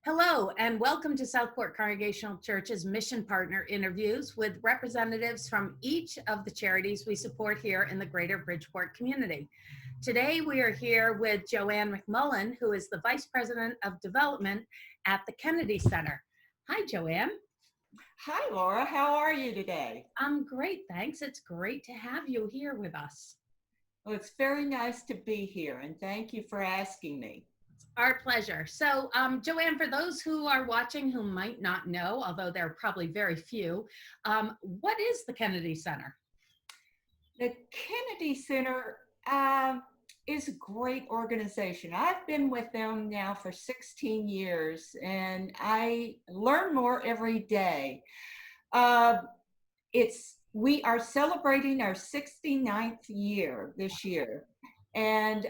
Hello, and welcome to Southport Congregational Church's Mission Partner interviews with representatives from each of the charities we support here in the greater Bridgeport community. Today, we are here with Joanne McMullen, who is the Vice President of Development at the Kennedy Center. Hi, Joanne. Hi, Laura. How are you today? I'm great, thanks. It's great to have you here with us. Well, it's very nice to be here, and thank you for asking me. Our pleasure. So, Joanne, for those who are watching who might not know, although there are probably very few, what is the Kennedy Center? The Kennedy Center is a great organization. I've been with them now for 16 years, and I learn more every day. Uh, we are celebrating our 69th year this year, and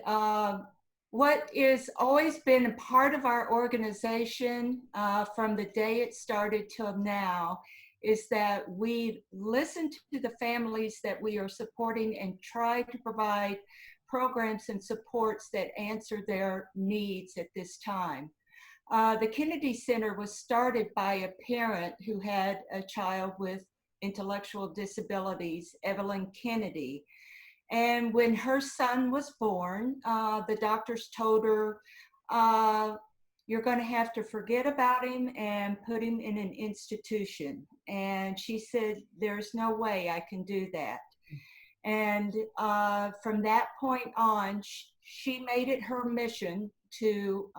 what is always been a part of our organization from the day it started till now is that we listen to the families that we are supporting and try to provide programs and supports that answer their needs at this time. The Kennedy Center was started by a parent who had a child with intellectual disabilities, Evelyn Kennedy. And when her son was born, the doctors told her, you're going to have to forget about him and put him in an institution. And she said, there's no way I can do that. And from that point on, she made it her mission to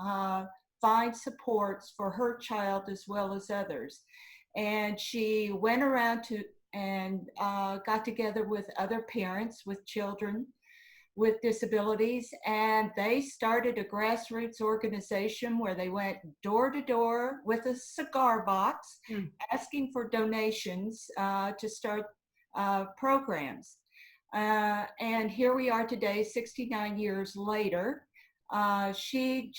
find supports for her child as well as others. And she went around and got together with other parents with children with disabilities, and they started a grassroots organization where they went door to door with a cigar box asking for donations to start programs. And here we are today, 69 years later. She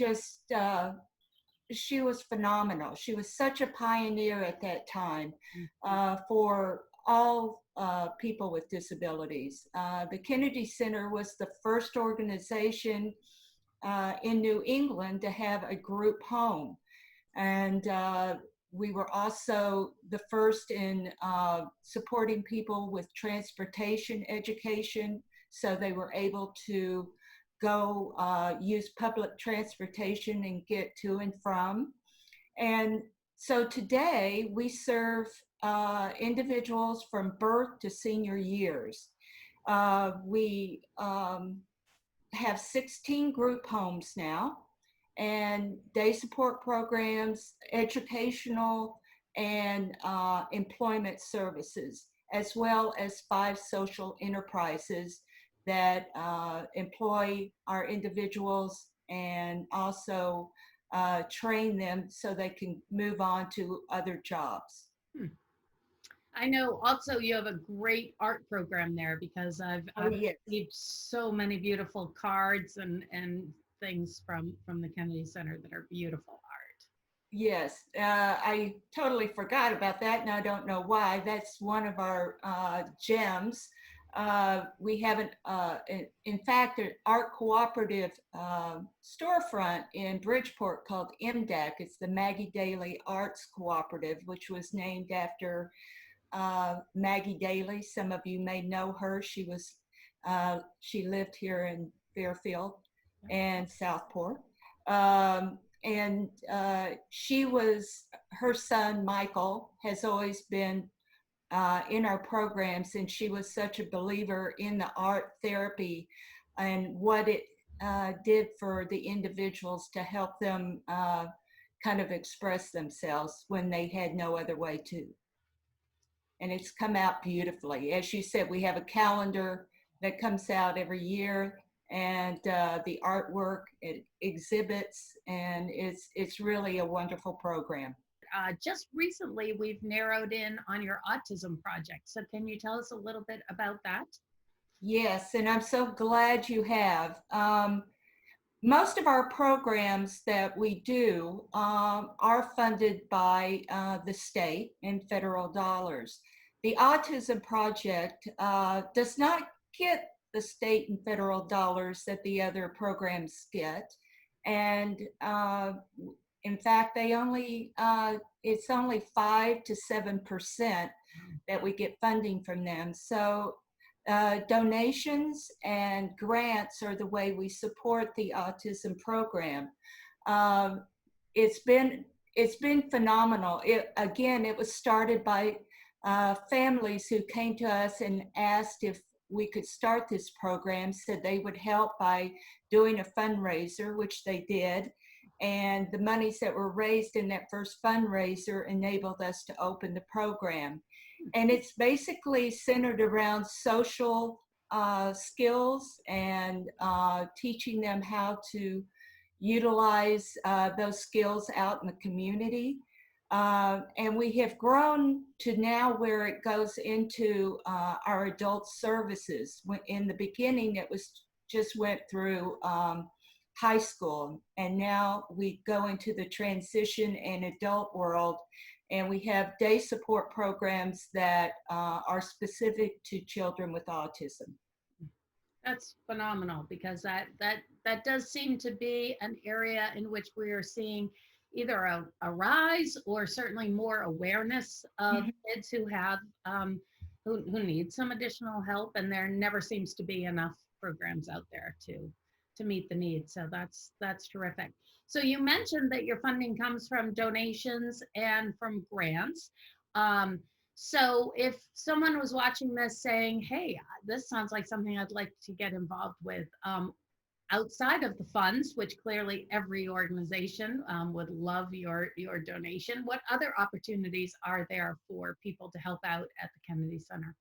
was phenomenal. She was such a pioneer at that time for all people with disabilities. The Kennedy Center was the first organization in New England to have a group home. And we were also the first in supporting people with transportation education, so they were able to go use public transportation and get to and from. And so today we serve individuals from birth to senior years. We have 16 group homes now, and day support programs, educational and employment services, as well as 5 social enterprises that employ our individuals and also train them so they can move on to other jobs. I know also you have a great art program there because I've Yes. received so many beautiful cards and things from the Kennedy Center that are beautiful art. Yes, I totally forgot about that, and I don't know why. That's one of our gems. We have in fact, an art cooperative storefront in Bridgeport called MDAC. It's the Maggie Daly Arts Cooperative, which was named after Maggie Daly. Some of you may know her. She lived here in Fairfield and Southport. And her son, Michael, has always been in our programs, and she was such a believer in the art therapy and what it did for the individuals to help them kind of express themselves when they had no other way to. And it's come out beautifully. As you said, we have a calendar that comes out every year, and the artwork, it exhibits, and it's really a wonderful program. Just recently, we've narrowed in on your Autism Project. So can you tell us a little bit about that? Yes, and I'm so glad you have. Most of our programs that we do are funded by the state and federal dollars. The Autism Project does not get the state and federal dollars that the other programs get. And In fact, it's only 5 to 7% that we get funding from them. So donations and grants are the way we support the autism program. Um, it's been it's been phenomenal. It was started by families who came to us and asked if we could start this program, said they would help by doing a fundraiser, which they did. And the monies that were raised in that first fundraiser enabled us to open the program. And it's basically centered around social skills and teaching them how to utilize those skills out in the community. And we have grown to now where it goes into our adult services. In the beginning, it was just went through high school, and now we go into the transition and adult world, and we have day support programs that are specific to children with autism. That's phenomenal because that does seem to be an area in which we are seeing either a rise or certainly more awareness of kids who have who need some additional help, and there never seems to be enough programs out there to meet the needs. So that's terrific. So you mentioned that your funding comes from donations and from grants. Um, so if someone was watching this saying, hey, this sounds like something I'd like to get involved with, outside of the funds, which clearly every organization would love your donation, what other opportunities are there for people to help out at the Kennedy Center?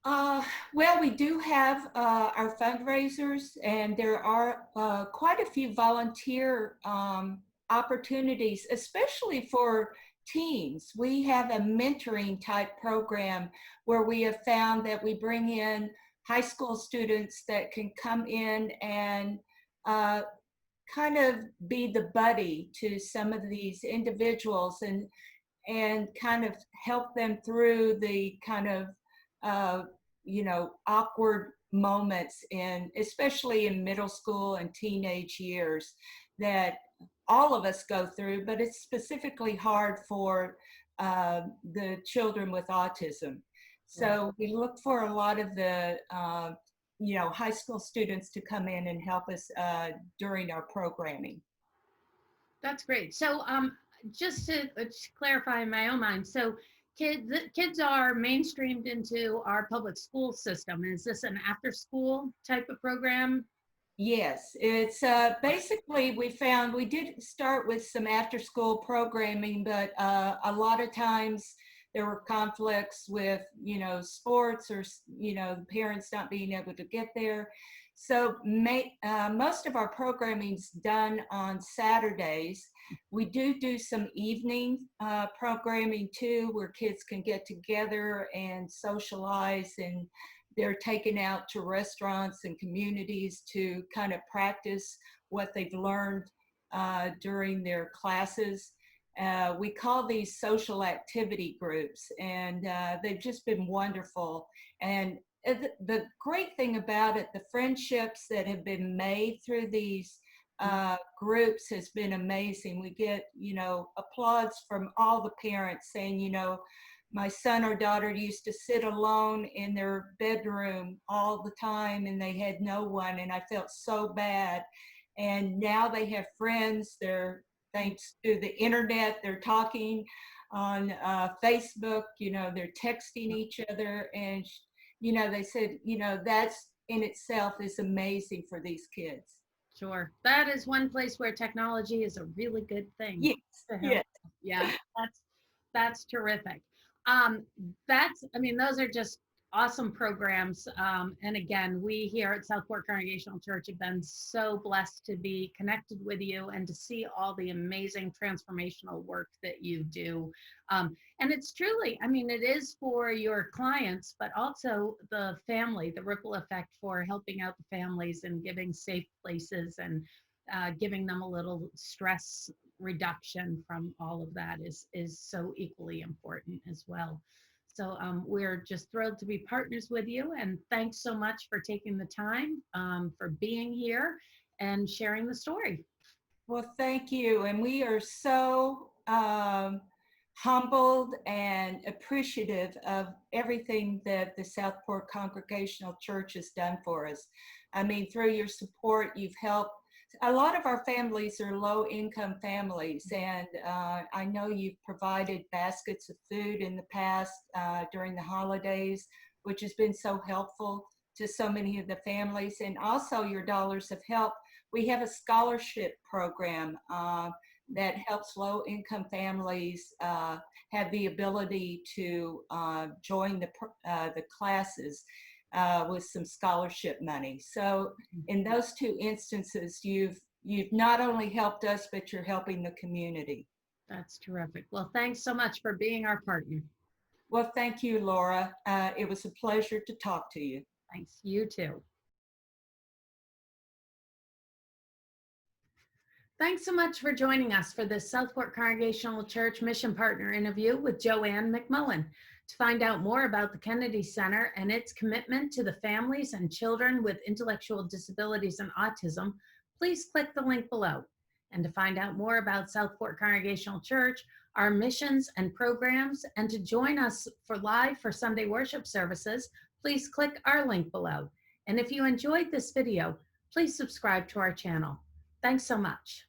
Uh, well, we do have our fundraisers, and there are quite a few volunteer opportunities, especially for teens. We have a mentoring type program where we have found that we bring in high school students that can come in and uh, kind of be the buddy to some of these individuals and kind of help them through the kind of uh, awkward moments in, especially in middle school and teenage years, that all of us go through, but it's specifically hard for the children with autism. So we look for a lot of the high school students to come in and help us during our programming. That's great. So, just to clarify in my own mind, so kids are mainstreamed into our public school system. Is this an after-school type of program? Yes, it's basically we did start with some after school programming, but a lot of times there were conflicts with, sports or, the parents not being able to get there. So most of our programming's done on Saturdays. We do some evening programming too, where kids can get together and socialize, and they're taken out to restaurants and communities to kind of practice what they've learned during their classes. We call these social activity groups, and they've just been wonderful. And the great thing about it, the friendships that have been made through these groups has been amazing. We get, applause from all the parents saying, my son or daughter used to sit alone in their bedroom all the time and they had no one, and I felt so bad. And now they have friends. They're, thanks to the internet, they're talking on Facebook, they're texting each other. And, they said, that's in itself is amazing for these kids. Sure. That is one place where technology is a really good thing Yes, to help. yes. Yeah, that's terrific. Um, I mean, those are just awesome programs. And again, we here at Southport Congregational Church have been so blessed to be connected with you and to see all the amazing transformational work that you do. And it's truly, I mean, it is for your clients, but also the family, the ripple effect for helping out the families and giving safe places and giving them a little stress reduction from all of that is so equally important as well. So we're just thrilled to be partners with you, and thanks so much for taking the time, for being here and sharing the story. Well, thank you. And we are so humbled and appreciative of everything that the Southport Congregational Church has done for us. I mean, through your support, you've helped. A lot of our families are low income families, and I know you've provided baskets of food in the past during the holidays, which has been so helpful to so many of the families. And also, your dollars have helped. We have a scholarship program that helps low income families have the ability to join the classes with some scholarship money. So in those two instances, you've not only helped us, but you're helping the community. That's terrific. Well, thanks so much for being our partner. Well, thank you, Laura. It was a pleasure to talk to you. Thanks. You too. Thanks so much for joining us for this Southport Congregational Church Mission Partner interview with Joanne McMullen. To find out more about the Kennedy Center and its commitment to the families and children with intellectual disabilities and autism, please click the link below. And to find out more about Southport Congregational Church, our missions and programs, and to join us for Sunday worship services, please click our link below. And if you enjoyed this video, please subscribe to our channel. Thanks so much.